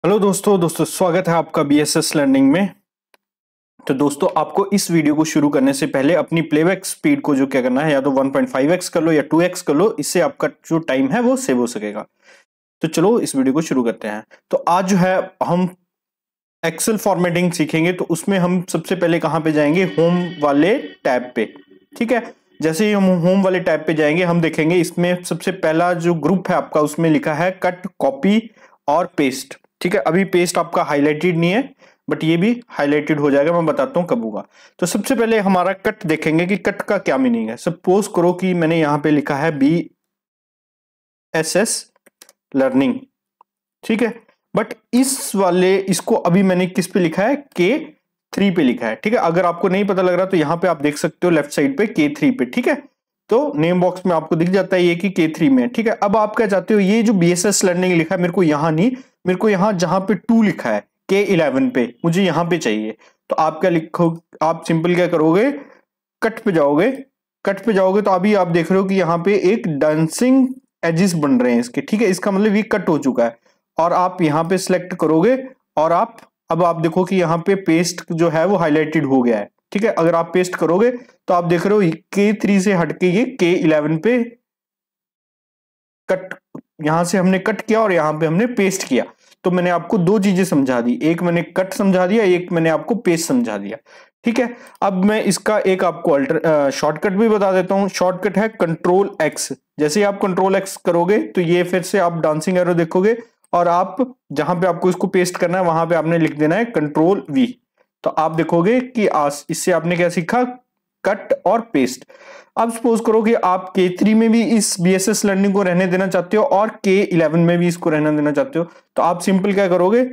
Hello दोस्तों स्वागत है आपका बीएसएस लर्निंग में। तो दोस्तों आपको इस वीडियो को शुरू करने से पहले अपनी प्लेबैक स्पीड को जो क्या करना है, या तो 1.5x कर लो या 2x कर लो, इससे आपका जो टाइम है वो सेव हो सकेगा। तो चलो इस वीडियो को शुरू करते हैं। तो आज जो है हम एक्सेल फॉर्मेटिंग सीखेंगे। तो उसमें हम सबसे पहले कहां पे जाएंगे, होम वाले टैब पे। ठीक है, जैसे ही हम होम वाले टैब पे जाएंगे हम देखेंगे इसमें सबसे पहला जो ग्रुप है आपका उसमें लिखा है कट, कॉपी और पेस्ट। ठीक है, अभी पेस्ट आपका हाईलाइटेड नहीं है बट ये भी हाईलाइटेड हो जाएगा, मैं बताता हूं कब होगा। तो सबसे पहले हमारा कट देखेंगे कि कट का क्या मीनिंग है। सपोज करो कि मैंने यहां पे लिखा है BSS लर्निंग। ठीक है, बट इस वाले इसको अभी मैंने किस पे लिखा है, K3 पे लिखा है। ठीक है, अगर आपको नहीं पता लग रहा तो यहां पे आप देख सकते हो लेफ्ट साइड पे K3 पे। ठीक है, तो नेम बॉक्स में आपको दिख जाता है ये कि K3 में। ठीक है, अब आप क्या चाहते हो, ये जो BSS लर्निंग लिखा है मेरे को यहां नहीं, मेरे को यहां जहां पे 2 लिखा है K11 पे, मुझे यहां पे चाहिए। तो आप क्या लिखो, आप सिंपल क्या करोगे, कट पे जाओगे। कट पे जाओगे तो अभी आप देख रहे हो कि यहाँ पे एक डांसिंग एजिस बन रहे हैं इसके। ठीक है, इसका मतलब ये कट हो चुका है। और आप यहाँ पे सिलेक्ट करोगे और अब आप देखो कि यहाँ पे पेस्ट जो है वो हाईलाइटेड हो गया है। ठीक है, अगर आप पेस्ट करोगे तो आप देख रहे हो K3 से हटके ये K11 पे कट, यहां से हमने कट किया और यहां पे हमने पेस्ट किया। तो मैंने आपको दो चीजें समझा दी, एक मैंने कट समझा दिया, एक मैंने आपको पेस्ट समझा दिया। ठीक है, अब मैं इसका एक आपको शॉर्टकट भी बता देता हूं। शॉर्टकट है Ctrl+X। जैसे ही आप Ctrl+X करोगे तो ये फिर से आप डांसिंग एरो देखोगे और आप जहां पे आपको इसको पेस्ट करना है वहां पे आपने लिख देना है Ctrl+V। तो आप देखोगे कि इससे आपने क्या सीखा, कट और पेस्ट। अब सपोज करो कि आप K3 में भी इस BSS लर्निंग को रहने देना चाहते हो और K11 में भी इसको रहने देना चाहते हो, तो आप सिंपल क्या करोगे,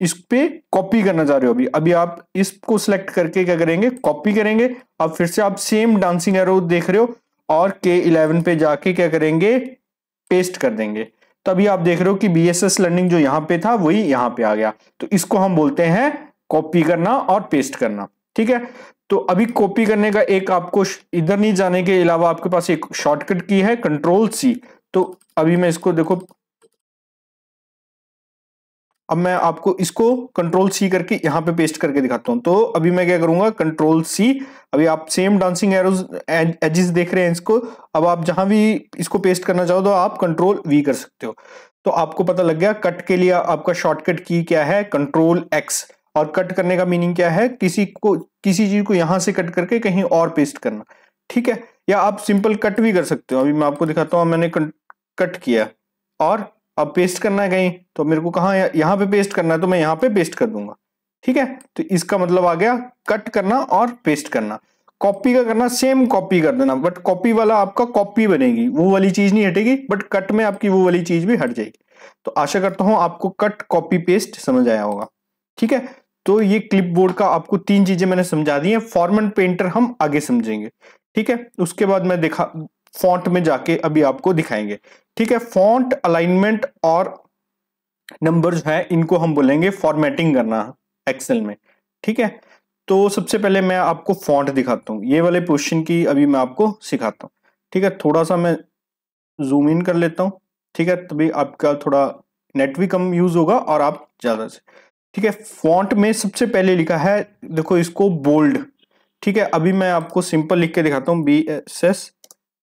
इस पे कॉपी करना चाह रहे हो। अभी अभी आप इसको सिलेक्ट करके क्या करेंगे, कॉपी करेंगे। अब फिर से आप सेम डांसिंग एरो देख रहे हो और K11 पे जाके क्या करेंगे, पेस्ट कर देंगे। तभी आप देख रहे हो कि BSS लर्निंग जो यहां पे था वही यहां पे आ गया। तो इसको हम बोलते हैं कॉपी करना और पेस्ट करना। ठीक है, तो अभी कॉपी करने का एक आपको इधर नहीं जाने के अलावा आपके पास एक शॉर्टकट की है Ctrl+C। तो अभी मैं इसको देखो, अब मैं आपको इसको Ctrl+C करके यहां पे पेस्ट करके दिखाता हूं। तो अभी मैं क्या करूंगा, Ctrl+C। अभी आप सेम डांसिंग एरोज एजेस देख रहे हैं इसको। अब आप जहां भी इसको पेस्ट करना चाहो तो आप Ctrl+V कर सकते हो। तो आपको पता लग गया कट के लिए आपका शॉर्टकट की क्या है, Ctrl+X। और कट करने का मीनिंग क्या है, किसी चीज को यहां से कट करके कहीं और पेस्ट करना। ठीक है, या आप सिंपल कट भी कर सकते हो। अभी मैं आपको दिखाता हूं, मैंने कट किया और अब पेस्ट करना है कहीं, तो मेरे को कहाँ, यहाँ पे पेस्ट करना है तो मैं यहाँ पे पेस्ट कर दूंगा। ठीक है, तो इसका मतलब आ गया कट करना और पेस्ट करना। कॉपी का करना, सेम कॉपी कर देना, बट कॉपी वाला आपका कॉपी बनेगी, वो वाली चीज नहीं हटेगी, बट कट में आपकी वो वाली चीज भी हट जाएगी। तो आशा करता हूं आपको कट, कॉपी, पेस्ट समझ आया होगा। ठीक है, तो ये क्लिपबोर्ड का आपको 3 चीजें मैंने समझा दी है। फॉर्मेट पेंटर हम आगे समझेंगे। ठीक है, उसके बाद मैं फॉन्ट में जाके अभी आपको दिखाएंगे। ठीक है, फॉन्ट अलाइनमेंट और नंबर जो है इनको हम बोलेंगे फॉर्मेटिंग करना एक्सेल में। ठीक है, तो सबसे पहले मैं आपको फॉन्ट दिखाता हूं, ये वाले पोजीशन की अभी मैं आपको सिखाता हूं। ठीक है, थोड़ा सा मैं जूम इन कर लेता हूं। ठीक है, तभी आपका थोड़ा नेट भी कम यूज होगा और आप ज्यादा से। ठीक है, फॉन्ट में सबसे पहले लिखा है, देखो इसको बोल्ड। ठीक है, अभी मैं आपको सिंपल लिख के दिखाता हूं, BSS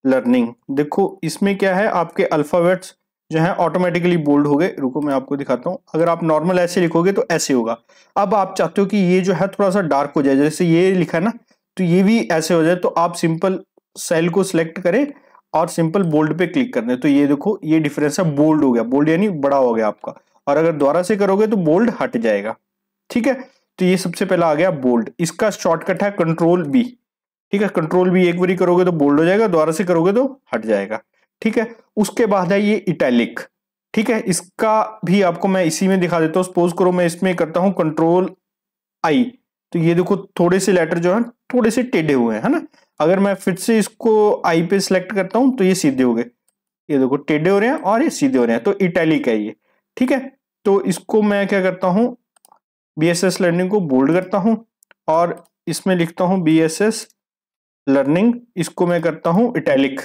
लर्निंग। देखो इसमें क्या है, आपके अल्फाबेट्स जो है ऑटोमेटिकली बोल्ड हो गए। रुको मैं आपको दिखाता हूं, अगर आप नॉर्मल ऐसे लिखोगे तो ऐसे होगा। अब आप चाहते हो कि ये जो है थोड़ा सा डार्क हो जाए, जैसे ये लिखा है ना, तो ये भी ऐसे हो जाए। तो आप सिंपल सेल को सिलेक्ट करें और सिंपल बोल्ड पे क्लिक कर दें। तो ये देखो ये डिफरेंस है, बोल्ड हो गया, बोल्ड यानी बड़ा हो गया आपका। और अगर दोबारा से करोगे तो बोल्ड हट जाएगा। ठीक है, तो ये सबसे पहला आ गया बोल्ड। इसका शॉर्टकट है Ctrl+B। ठीक है, Ctrl+B एक बारी करोगे तो बोल्ड हो जाएगा, दोबारा से करोगे तो हट जाएगा। ठीक है, उसके बाद है ये इटैलिक। ठीक है, इसका भी आपको मैं इसी में दिखा देता हूं। सपोज करो मैं इसमें करता हूं Ctrl+I, तो ये देखो थोड़े से लेटर जो है थोड़े से टेढ़े हुए हैं, है ना। अगर मैं फिर से इसको आई पे सिलेक्ट करता हूं तो ये सीधे हो गए, ये देखो टेढ़े हो रहे हैं और ये सीधे हो रहे हैं, तो इटैलिक है ये। ठीक है, तो इसको मैं क्या करता हूं, BSS लर्निंग को बोल्ड करता हूं और इसमें लिखता हूं BSS लर्निंग, इसको मैं करता हूं इटैलिक।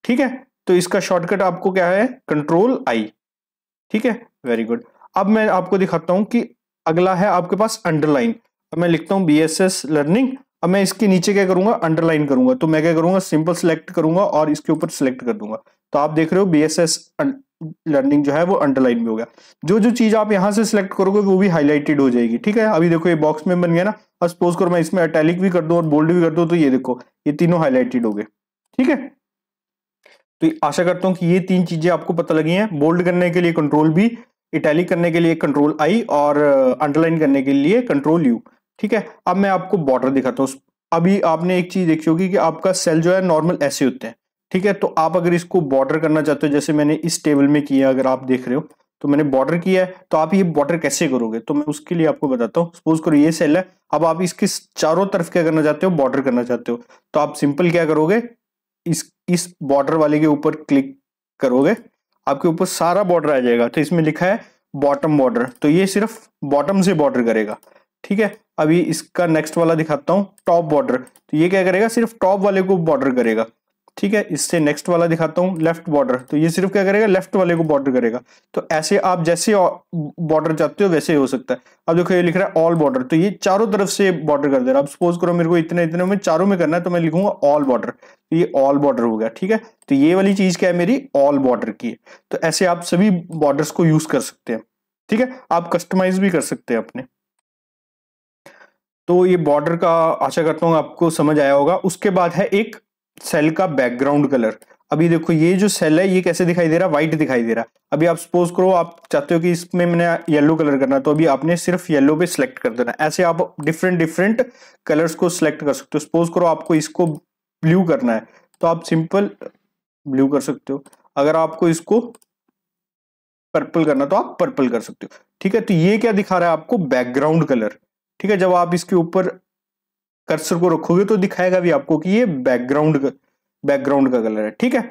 ठीक है, तो इसका शॉर्टकट आपको क्या है, Ctrl+I। ठीक है, वेरी गुड। अब मैं आपको दिखाता हूं कि अगला है आपके पास अंडरलाइन। अब मैं लिखता हूं BSS लर्निंग। अब मैं इसके नीचे क्या करूंगा, अंडरलाइन करूंगा। तो मैं क्या करूंगा, सिंपल सिलेक्ट करूंगा और इसके ऊपर सिलेक्ट कर दूंगा। तो आप देख रहे हो BSS लर्निंग जो है वो अंडरलाइन में हो गया। जो जो चीज आप यहां से सिलेक्ट करोगे वो भी हाईलाइटेड हो जाएगी। ठीक है, अभी देखो ये बॉक्स में बन गया ना। अब सपोज करो मैं इसमें इटैलिक भी कर दूं और बोल्ड भी कर दूं, तो ये देखो ये तीनों हाईलाइटेड हो गए। ठीक है, तो आशा करता हूं कि ये तीन चीजें आपको पता लगी हैं। बोल्ड करने के लिए कंट्रोल B, इटैलिक करने के लिए कंट्रोल I और अंडरलाइन करने के लिए कंट्रोल U। ठीक है, अब मैं आपको बॉर्डर दिखाता हूं। अभी आपने एक चीज देखी होगी कि आपका सेल जो है नॉर्मल ऐसे होते हैं। ठीक है, तो आप अगर इसको बॉर्डर करना चाहते हो, जैसे मैंने इस टेबल में किया, अगर आप देख रहे हो तो मैंने बॉर्डर किया है, तो आप ये बॉर्डर कैसे करोगे, तो मैं उसके लिए आपको बताता हूँ। सपोज करो ये सेल है, अब आप इसके चारों तरफ क्या करना चाहते हो, बॉर्डर करना चाहते हो। तो आप सिंपल क्या करोगे, इस बॉर्डर वाले के ऊपर क्लिक करोगे, आपके ऊपर सारा बॉर्डर आ जाएगा। तो इसमें लिखा है बॉटम बॉर्डर, तो ये सिर्फ बॉटम से बॉर्डर करेगा। ठीक है, अभी इसका नेक्स्ट वाला दिखाता हूं, टॉप बॉर्डर। तो ये क्या करेगा, सिर्फ टॉप वाले को बॉर्डर करेगा। ठीक है, इससे नेक्स्ट वाला दिखाता हूं, लेफ्ट बॉर्डर। तो ये सिर्फ क्या करेगा, लेफ्ट वाले को बॉर्डर करेगा। तो ऐसे आप जैसे बॉर्डर चाहते हो वैसे हो सकता है। अब देखो ये लिख रहा है ऑल बॉर्डर, तो ये चारों तरफ से बॉर्डर कर दे रहा है। अब सपोज करो मेरे को इतने इतने में चारों में करना है, तो मैं लिखूंगा ऑल बॉर्डर। तो ये ऑल बॉर्डर हो गया। ठीक है, तो ये वाली चीज क्या है, मेरी ऑल बॉर्डर की है। तो ऐसे आप सभी बॉर्डर्स को यूज कर सकते हैं। ठीक है, आप कस्टमाइज भी कर सकते हैं अपने। तो ये बॉर्डर का आशा करता हूं आपको समझ आया होगा। उसके बाद है एक सेल का बैकग्राउंड कलर। अभी देखो ये जो सेल है ये कैसे दिखाई दे रहा है, व्हाइट दिखाई दे रहा है। अभी आप सपोज करो आप चाहते हो कि इसमें मैंने येलो कलर करना है, तो अभी आपने सिर्फ येलो पे सिलेक्ट कर देना। ऐसे आप डिफरेंट डिफरेंट कलर्स को सिलेक्ट कर सकते हो। सपोज करो आपको इसको ब्लू करना है, तो आप सिंपल ब्लू कर सकते हो। अगर आपको इसको पर्पल करना तो आप पर्पल कर सकते हो। ठीक है, तो ये क्या दिखा रहा है आपको, बैकग्राउंड कलर। ठीक है, जब आप इसके ऊपर कर्सर को रखोगे तो दिखाएगा भी आपको कि ये बैकग्राउंड का कलर है। ठीक है,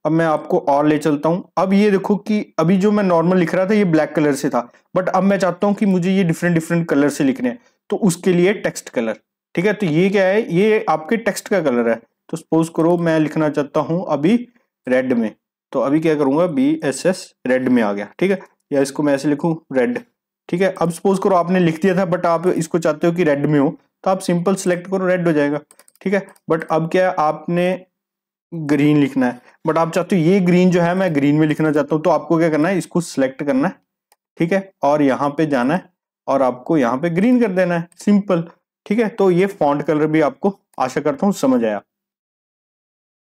अब मैं आपको और ले चलता हूं। अब ये देखो कि अभी जो मैं नॉर्मल लिख रहा था ये ब्लैक कलर से था, बट अब मैं चाहता हूं कि मुझे ये डिफरेंट डिफरेंट कलर से लिखने हैं, तो उसके लिए टेक्स्ट कलर। ठीक है, तो ये क्या है, ये आपके टेक्स्ट का कलर है। तो सपोज करो मैं लिखना चाहता हूं अभी रेड में, तो अभी क्या करूंगा, BSS रेड में आ गया। ठीक है, या इसको मैं ऐसे लिखूं रेड। ठीक है, अब सपोज करो आपने लिख दिया था बट आप इसको चाहते हो कि रेड में हो, तो आप सिंपल सेलेक्ट करो, रेड हो जाएगा। ठीक है, बट अब क्या है, आपने ग्रीन लिखना है, बट आप चाहते हो ये ग्रीन जो है मैं ग्रीन में लिखना चाहता हूं, तो आपको क्या करना है, इसको सिलेक्ट करना है। ठीक है, और यहाँ पे जाना है और आपको यहाँ पे ग्रीन कर देना है, सिंपल। ठीक है, तो ये फॉन्ट कलर भी आपको आशा करता हूं समझ आया।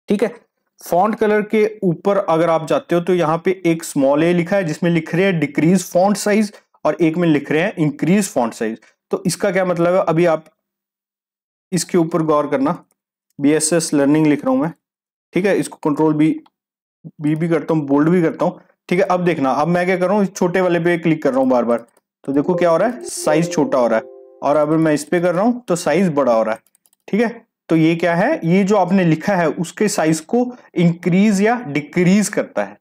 ठीक है, फॉन्ट कलर के ऊपर अगर आप जाते हो तो यहाँ पे एक स्मॉल ए लिखा है जिसमें लिख रहे हैं डिक्रीज फॉन्ट साइज, और एक में लिख रहे हैं इंक्रीज फॉन्ट साइज। तो इसका क्या मतलब है, अभी आप इसके ऊपर गौर करना। BSS लर्निंग लिख रहा हूं मैं। ठीक है, इसको कंट्रोल बी भी करता हूँ, बोल्ड भी करता हूँ। ठीक है, अब देखना, अब मैं क्या कर रहा हूँ, छोटे वाले पे क्लिक कर रहा हूँ बार बार, तो देखो क्या हो रहा है, साइज छोटा हो रहा है। और अब मैं इस पे कर रहा हूँ तो साइज बड़ा हो रहा है। ठीक है, तो ये क्या है, ये जो आपने लिखा है उसके साइज को इंक्रीज या डिक्रीज करता है।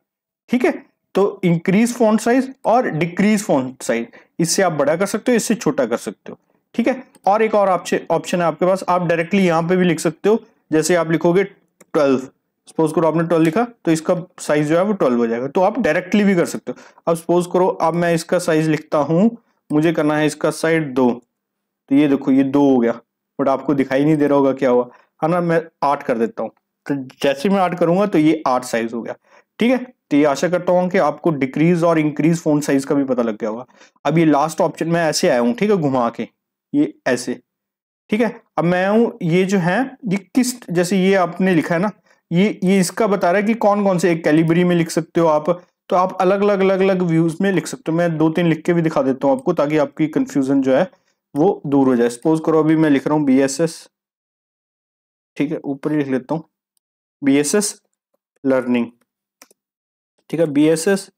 ठीक है, तो इंक्रीज फॉन्ट साइज और डिक्रीज फॉन्ट साइज, इससे आप बड़ा कर सकते हो, इससे छोटा कर सकते हो। ठीक है, और एक और ऑप्शन है आपके पास, आप डायरेक्टली यहां पे भी लिख सकते हो। जैसे आप लिखोगे 12, सपोज करो आपने 12 लिखा, तो इसका साइज जो है वो 12 हो जाएगा। तो आप डायरेक्टली भी कर सकते हो। अब सपोज करो अब मैं इसका साइज लिखता हूं, मुझे करना है इसका साइज 2, तो ये देखो ये 2 हो गया, बट आपको दिखाई नहीं दे रहा होगा क्या हुआ, है ना। मैं 8 कर देता हूँ, तो जैसे मैं 8 करूंगा तो ये 8 साइज हो गया। ठीक है, तो ये आशा करता हूँ कि आपको डिक्रीज और इंक्रीज फॉन्ट साइज का भी पता लग गया होगा। अब ये लास्ट ऑप्शन में ऐसे आया हूँ, ठीक है, घुमा के ये ऐसे। ठीक है, अब मैं हूं ये जो है ये किस, जैसे ये आपने लिखा है ना, ये इसका बता रहा है कि कौन कौन से, एक कैलिबरी में लिख सकते हो आप, तो आप अलग अलग अलग अलग व्यूज में लिख सकते हो। मैं 2-3 लिख के भी दिखा देता हूं आपको, ताकि आपकी कंफ्यूजन जो है वो दूर हो जाए। सपोज करो अभी मैं लिख रहा हूँ BSS, ठीक है, ऊपर ही लिख लेता हूँ BSS लर्निंग। ठीक है, BSS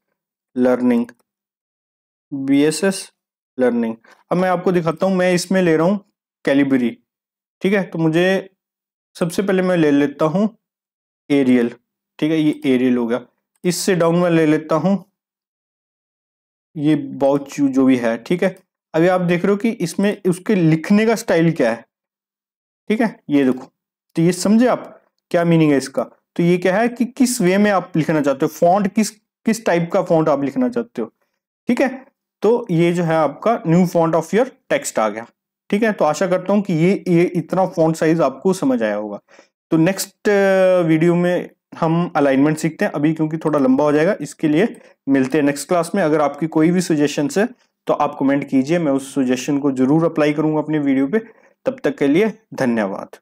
लर्निंग, BSS लर्निंग। अब मैं आपको दिखाता हूं, मैं इसमें ले रहा हूं कैलिबरी। ठीक है, तो मुझे सबसे पहले मैं ले लेता हूं एरियल। ठीक है, ये एरियल हो गया। इससे डाउन में ले लेता हूं ये बाउच जो भी है। ठीक है, अभी आप देख रहे हो कि इसमें उसके लिखने का स्टाइल क्या है। ठीक है, ये देखो, तो ये समझे आप क्या मीनिंग है इसका। तो ये क्या है कि किस वे में आप लिखना चाहते हो, फॉन्ट किस किस टाइप का फॉन्ट आप लिखना चाहते हो। ठीक है, तो ये जो है आपका new font of your text आ गया। ठीक है, तो आशा करता हूं कि ये इतना फॉन्ट साइज आपको समझ आया होगा। तो नेक्स्ट वीडियो में हम अलाइनमेंट सीखते हैं, अभी क्योंकि थोड़ा लंबा हो जाएगा, इसके लिए मिलते हैं नेक्स्ट क्लास में। अगर आपकी कोई भी सजेशन है तो आप कमेंट कीजिए, मैं उस सजेशन को जरूर अप्लाई करूंगा अपने वीडियो पे। तब तक के लिए धन्यवाद।